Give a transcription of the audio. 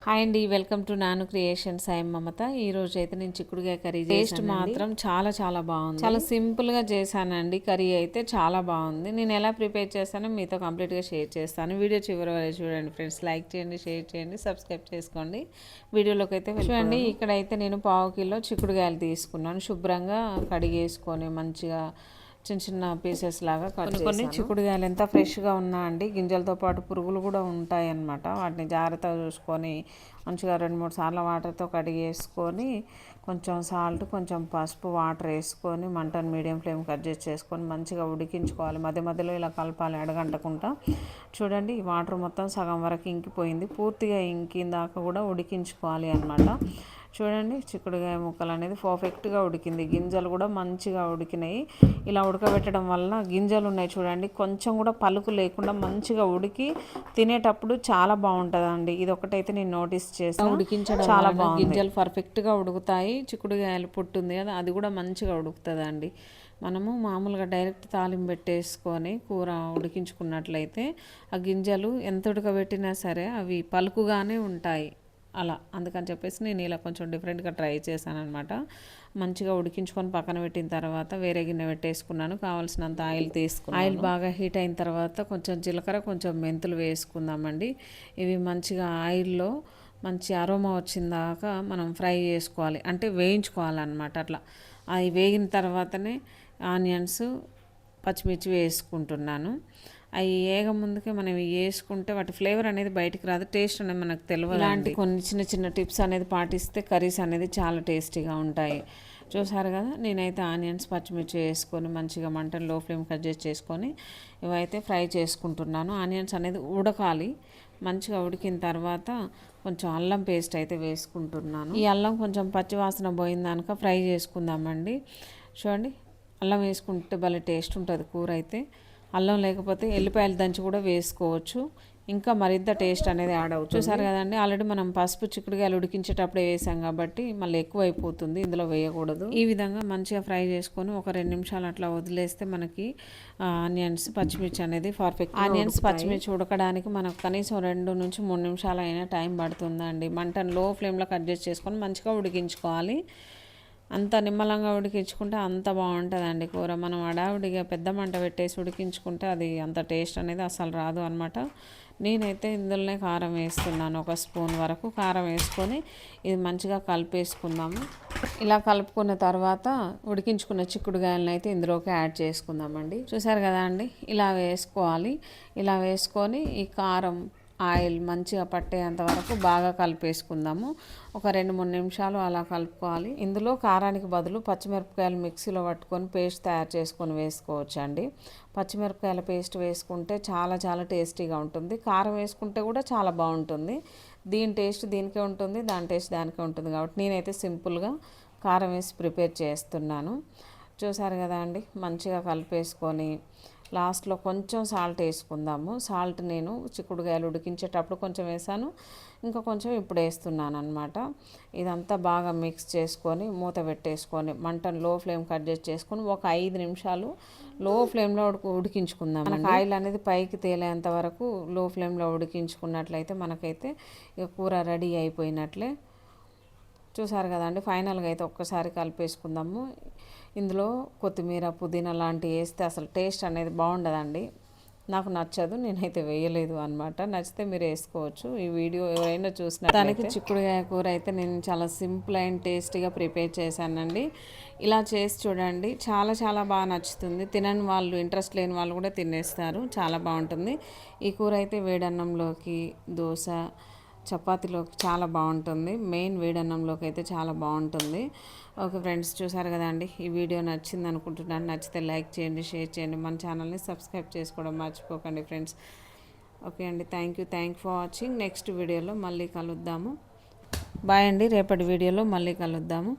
Hi అండి, welcome to నాను creations. I'm మమత. ఈ రోజు అయితే నేను చిక్కుడుకాయ కర్రీ టేస్ట్ మాత్రం చాలా బాగుంది. చాలా సింపుల్గా చేశానండి. కర్రీ అయితే చాలా బాగుంది. నేను ఎలా ప్రిపేర్ చేస్తానో మీతో కంప్లీట్గా షేర్ చేస్తాను. వీడియో చివరి వరకు చూడండి ఫ్రెండ్స్. లైక్ చేయండి, షేర్ చేయండి, సబ్స్క్రైబ్ చేసుకోండి. వీడియోలోకి అయితే చూడండి. ఇక్కడైతే నేను 1/2 కిలో చిక్కుడుకాయలు తీసుకున్నాను. శుభ్రంగా కడిగేసుకొని మంచిగా చిన్న చిన్న పీసెస్ లాగా కొన్ని చిక్కుడుకాయలు ఎంత ఫ్రెష్గా ఉన్నా అండి, గింజలతో పాటు పురుగులు కూడా ఉంటాయి అన్నమాట. వాటిని జాగ్రత్తగా చూసుకొని మంచిగా 2-3 సార్లు వాటర్తో కడిగేసుకొని కొంచెం సాల్ట్, కొంచెం పసుపు, వాటర్ వేసుకొని మంటను మీడియం ఫ్లేమ్ అడ్జస్ట్ చేసుకొని మంచిగా ఉడికించుకోవాలి. మధ్య మధ్యలో ఇలా కలపాలి అడగంటకుండా. చూడండి, ఈ వాటర్ మొత్తం సగం వరకు ఇంకిపోయింది. పూర్తిగా ఇంకిందాక కూడా ఉడికించుకోవాలి అన్నమాట. చూడండి, చిక్కుడుకాయ ముక్కలు అనేది పర్ఫెక్ట్గా ఉడికింది. గింజలు కూడా మంచిగా ఉడికినాయి. ఇలా ఉడకబెట్టడం వల్ల గింజలు ఉన్నాయి చూడండి, కొంచెం కూడా పలుకు లేకుండా మంచిగా ఉడికి తినేటప్పుడు చాలా బాగుంటుందండి. ఇది ఒకటైతే నేను నోటీస్ చేస్తాను. ఉడికించడం చాలా బాగుంది. గింజలు పర్ఫెక్ట్గా ఉడుకుతాయి. చిక్కుడుకాయలు పొట్టు ఉంది కదా, అది కూడా మంచిగా ఉడుకుతుందండి. మనము మామూలుగా డైరెక్ట్ తాలింపు పెట్టేసుకొని కూర ఉడికించుకున్నట్లయితే ఆ గింజలు ఎంత ఉడకబెట్టినా సరే అవి పలుకుగానే ఉంటాయి. అలా అందుకని చెప్పేసి నేను ఇలా కొంచెం డిఫరెంట్గా ట్రై చేశాను అనమాట. మంచిగా ఉడికించుకొని పక్కన పెట్టిన తర్వాత వేరే గిన్నె పెట్టేసుకున్నాను. కావాల్సినంత ఆయిల్ తీసుకున్నాను. ఆయిల్ బాగా హీట్ అయిన తర్వాత కొంచెం జీలకర్ర, కొంచెం మెంతులు వేసుకుందామండి. ఇవి మంచిగా ఆయిల్లో మంచి అరోమా వచ్చిందాక మనం ఫ్రై చేసుకోవాలి, అంటే వేయించుకోవాలన్నమాట. అట్లా అవి వేగిన తర్వాతనే ఆనియన్స్, పచ్చిమిర్చి వేసుకుంటున్నాను. అవి వేగ ముందుకే మనం వేసుకుంటే వాటి ఫ్లేవర్ అనేది బయటికి రాదు, టేస్ట్ అనేది మనకు తెలియదు. ఇలాంటి కొన్ని చిన్న చిన్న టిప్స్ అనేది పాటిస్తే కర్రీస్ అనేది చాలా టేస్టీగా ఉంటాయి. చూసారు కదా, నేనైతే ఆనియన్స్, పచ్చిమిర్చి వేసుకొని మంచిగా మంటను లో ఫ్లేమ్కి అడ్జస్ట్ చేసుకొని ఇవైతే ఫ్రై చేసుకుంటున్నాను. ఆనియన్స్ అనేది ఉడకాలి. మంచిగా ఉడికిన తర్వాత కొంచెం అల్లం పేస్ట్ అయితే వేసుకుంటున్నాను. ఈ అల్లం కొంచెం పచ్చివాసన పోయిందాక ఫ్రై చేసుకుందామండి. చూడండి, అల్లం వేసుకుంటే భలే టేస్ట్ ఉంటుంది కూర అయితే. అల్లం లేకపోతే ఎల్లిపాయలు దంచి కూడా వేసుకోవచ్చు, ఇంకా మరింత టేస్ట్ అనేది యాడ్ అవుతుంది. చూసారు కదండి, ఆల్రెడీ మనం పసుపు చిక్కుడుకాయలు ఉడికించేటప్పుడే వేసాం కాబట్టి మళ్ళీ ఎక్కువ అయిపోతుంది, ఇందులో వేయకూడదు. ఈ విధంగా మంచిగా ఫ్రై చేసుకొని ఒక 2 నిమిషాలు అట్లా వదిలేస్తే మనకి ఆనియన్స్, పచ్చిమిర్చి అనేది పర్ఫెక్ట్. ఆనియన్స్, పచ్చిమిర్చి ఉడకడానికి మనకు కనీసం 2 నుంచి 3 నిమిషాలు అయినా టైం పడుతుందండి. మంటను లో ఫ్లేమ్లోకి అడ్జస్ట్ చేసుకొని మంచిగా ఉడికించుకోవాలి. అంత నిమ్మలంగా ఉడికించుకుంటే అంత బాగుంటుందండి కూర. మనం అడావుడిగా పెద్ద మంట పెట్టేసి ఉడికించుకుంటే అది అంత టేస్ట్ అనేది అసలు రాదు అనమాట. నేనైతే ఇందులోనే కారం వేస్తున్నాను. 1 స్పూన్ వరకు కారం వేసుకొని ఇది మంచిగా కలిపేసుకుందాము. ఇలా కలుపుకున్న తర్వాత ఉడికించుకున్న చిక్కుడుకాయలను అయితే ఇందులోకి యాడ్ చేసుకుందామండి. చూసారు కదా అండి, ఇలా వేసుకోవాలి. ఇలా వేసుకొని ఈ కారం, ఆయిల్ మంచిగా పట్టేంత వరకు బాగా కలిపేసుకుందాము. ఒక 2-3 నిమిషాలు అలా కలుపుకోవాలి. ఇందులో కారానికి బదులు పచ్చిమిరపకాయలు మిక్సీలో పట్టుకొని పేస్ట్ తయారు చేసుకొని వేసుకోవచ్చు అండి. పచ్చిమిరపకాయల పేస్ట్ వేసుకుంటే చాలా టేస్టీగా ఉంటుంది. కారం వేసుకుంటే కూడా చాలా బాగుంటుంది. దీని టేస్ట్ దీనికే ఉంటుంది, దాని టేస్ట్ దానికే ఉంటుంది. కాబట్టి నేనైతే సింపుల్గా కారం వేసి ప్రిపేర్ చేస్తున్నాను. చూసారు కదా అండి, మంచిగా కలిపేసుకొని లాస్ట్లో కొంచెం సాల్ట్ వేసుకుందాము. సాల్ట్ నేను చిక్కుడుకాయలు ఉడికించేటప్పుడు కొంచెం వేసాను, ఇంకా కొంచెం ఇప్పుడు వేస్తున్నాను అనమాట. ఇదంతా బాగా మిక్స్ చేసుకొని మూత పెట్టేసుకొని మంటను లో ఫ్లేమ్కి అడ్జస్ట్ చేసుకొని ఒక 5 నిమిషాలు లో ఫ్లేమ్లో ఉడికించుకుందాం. మనకు ఆయిల్ అనేది పైకి తేలేంత వరకు లో ఫ్లేమ్లో ఉడికించుకున్నట్లయితే మనకైతే ఇక కూర రెడీ అయిపోయినట్లే. చూసారు కదండి, ఫైనల్గా అయితే ఒక్కసారి కలిపేసుకుందాము. ఇందులో కొత్తిమీర, పుదీనా లాంటివి వేస్తే అసలు టేస్ట్ అనేది బాగుండదండి. నాకు నచ్చదు, నేనైతే వేయలేదు అనమాట. నచ్చితే మీరు వేసుకోవచ్చు. ఈ వీడియో ఎవరైనా చూసినా దానికి చిక్కుడుకాయ కూర అయితే నేను చాలా సింపుల్ అండ్ టేస్టీగా ప్రిపేర్ చేశానండి. ఇలా చేసి చూడండి, చాలా బాగా నచ్చుతుంది. తినని వాళ్ళు, ఇంట్రెస్ట్ లేని వాళ్ళు కూడా తినేస్తారు. చాలా బాగుంటుంది. ఈ కూర అయితే వేడన్నంలోకి, దోశ, చపాతీలోకి చాలా బాగుంటుంది. మెయిన్ వేడన్నంలోకి అయితే చాలా బాగుంటుంది. ఓకే ఫ్రెండ్స్, చూసారు కదండి, ఈ వీడియో నచ్చింది అనుకుంటున్నాను. నచ్చితే లైక్ చేయండి, షేర్ చేయండి, మన ఛానల్ని సబ్స్క్రైబ్ చేసుకోవడం మర్చిపోకండి ఫ్రెండ్స్. ఓకే అండి, thank you for watching. Next వీడియోలో మళ్ళీ కలుద్దాము. బాయ్ అండి, రేపటి వీడియోలో మళ్ళీ కలుద్దాము.